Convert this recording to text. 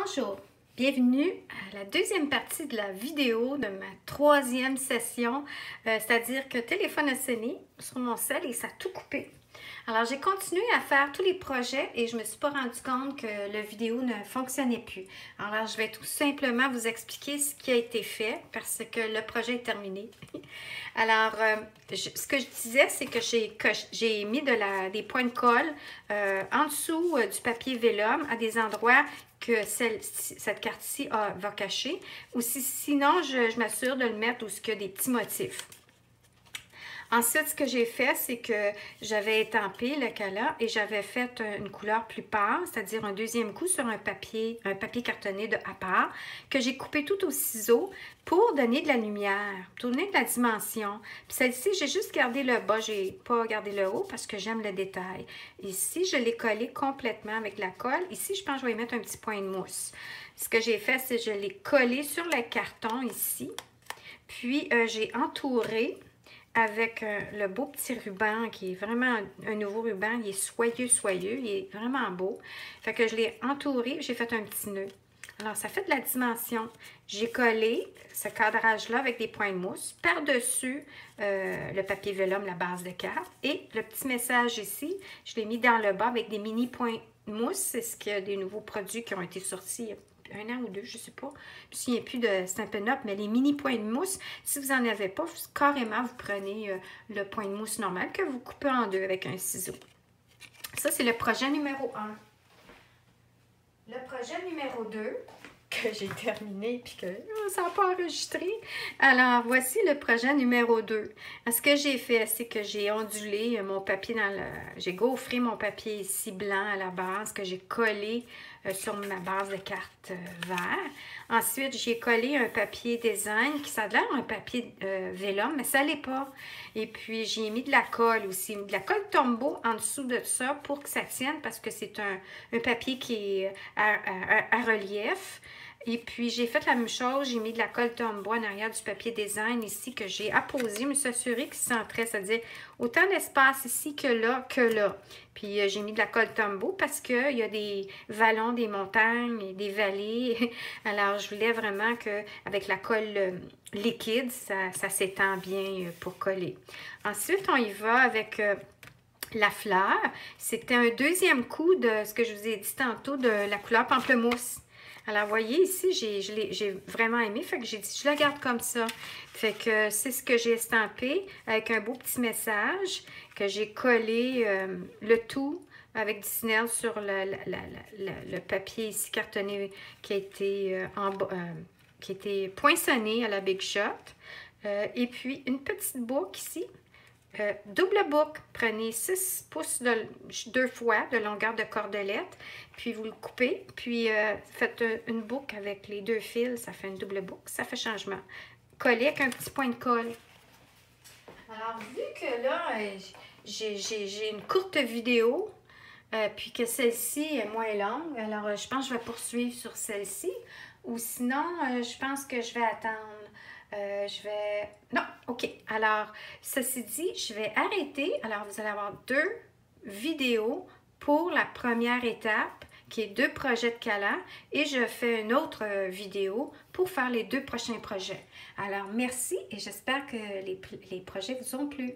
Bonjour, bienvenue à la deuxième partie de la vidéo de ma troisième session, c'est-à-dire que le téléphone a sonné sur mon cell et ça a tout coupé. Alors j'ai continué à faire tous les projets et je me suis pas rendu compte que la vidéo ne fonctionnait plus. Alors je vais tout simplement vous expliquer ce qui a été fait parce que le projet est terminé. Alors ce que je disais, c'est que j'ai mis des points de colle en dessous du papier vélum à des endroits que cette carte-ci va cacher. Ou sinon, je m'assure de le mettre où il y a des petits motifs. Ensuite, ce que j'ai fait, c'est que j'avais étampé le cala et j'avais fait une couleur plus pâle, c'est-à-dire un deuxième coup sur un papier cartonné à part, que j'ai coupé tout au ciseau pour donner de la lumière, pour donner de la dimension. Puis celle-ci, j'ai juste gardé le bas, j'ai pas gardé le haut parce que j'aime le détail. Ici, je l'ai collé complètement avec la colle. Ici, je pense que je vais y mettre un petit point de mousse. Ce que j'ai fait, c'est que je l'ai collé sur le carton ici. Puis, j'ai entouré avec le beau petit ruban qui est vraiment un nouveau ruban. Il est soyeux, il est vraiment beau. Fait que je l'ai entouré, j'ai fait un petit nœud. Alors, ça fait de la dimension. J'ai collé ce cadrage-là avec des points de mousse par-dessus le papier vélum, la base de carte. Et le petit message ici, je l'ai mis dans le bas avec des mini points de mousse. C'est ce qu'il y a des nouveaux produits qui ont été sortis un an ou deux, je ne sais pas. Je me souviens plus de Stampin' Up, mais les mini points de mousse, si vous n'en avez pas, carrément, vous prenez le point de mousse normal que vous coupez en deux avec un ciseau. Ça, c'est le projet numéro 1. Le projet numéro 2, que j'ai terminé puis que ça n'a pas enregistré. Alors, voici le projet numéro 2. Ce que j'ai fait, c'est que j'ai ondulé mon papier j'ai gaufré mon papier ici blanc à la base que j'ai collé sur ma base de carte vert. Ensuite, j'ai collé un papier design qui ça a l'air un papier vélum, mais ça l'est pas. Et puis, j'ai mis de la colle aussi, de la colle Tombow en dessous de ça pour que ça tienne parce que c'est un papier qui est à relief. Et puis, j'ai fait la même chose. J'ai mis de la colle Tombow en arrière du papier design ici que j'ai apposé. Je me suis assurée qu'il centrait, c'est-à-dire autant d'espace ici que là, Puis, j'ai mis de la colle Tombow parce qu'il y a des vallons, des montagnes et des vallées. Alors, je voulais vraiment qu'avec la colle liquide, ça s'étend bien pour coller. Ensuite, on y va avec la fleur. C'était un deuxième coup de ce que je vous ai dit tantôt de la couleur pamplemousse. Alors, vous voyez, ici, j'ai vraiment aimé. Fait que j'ai dit, je la garde comme ça. Fait que c'est ce que j'ai estampé avec un beau petit message que j'ai collé le tout avec du Snell sur le papier ici cartonné qui a été poinçonné à la Big Shot. Et puis, une petite boucle ici. Double boucle, prenez 6 pouces deux fois de longueur de cordelette, puis vous le coupez, puis faites une boucle avec les deux fils, ça fait une double boucle, ça fait changement. Collez avec un petit point de colle. Alors, vu que là, j'ai une courte vidéo, puis que celle-ci est moins longue, alors je pense que je vais poursuivre sur celle-ci, ou sinon, je pense que je vais attendre. Non, OK. Alors, ceci dit, je vais arrêter. Alors, vous allez avoir 2 vidéos pour la première étape, qui est 2 projets de cala, et je fais une autre vidéo pour faire les 2 prochains projets. Alors, merci et j'espère que les projets vous ont plu.